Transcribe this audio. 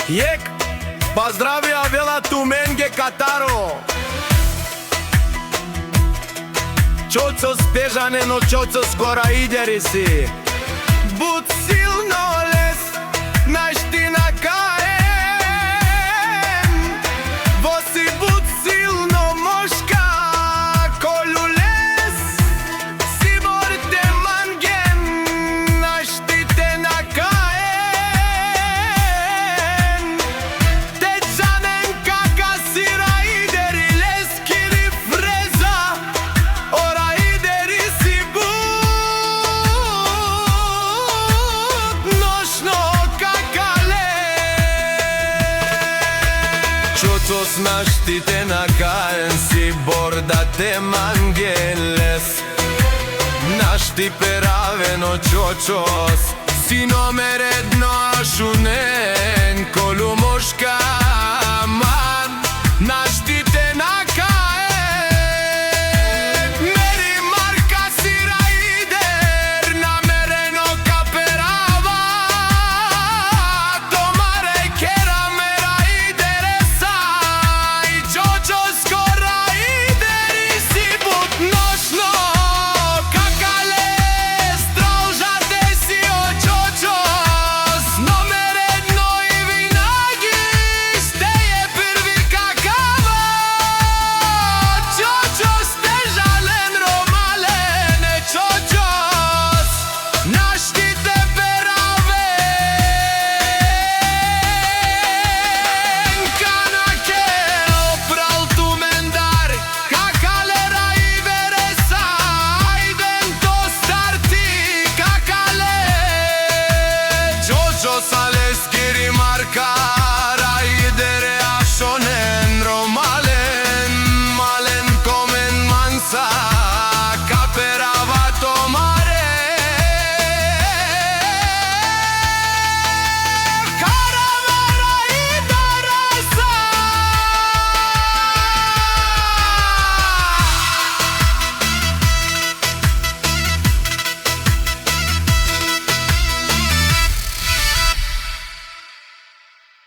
Jek, pozdravia vela tu menge Kataro. Čoco spežane, no čoco skora ideri si. Bud silno les, naš ti na kaem. Vosi bud silno moška, kolju les. Si borite mangen, naš ti te na kaem. Tečanen kaka sira ideri les kiri freza. Ora ideri si bud nošno kakale. Čoco snaš ti te na kaen si borda te mangeles. Naš ti peraveno čočos si номер едно ашунен колу moška man. Naš ti te na kaen meri marka sira ider namereno kaperava. Tomare kera mera ideresa i čočo skora ideri si bud nošno kakale. Strožate si o čočos номер едно i vinaги ste je prvi kakava. Čočos te žalen romalene čočos naš ti te peraven kanakelo pral tu mendar kakalera i veresa aiden to starti kakale. Čočos ales kiri marka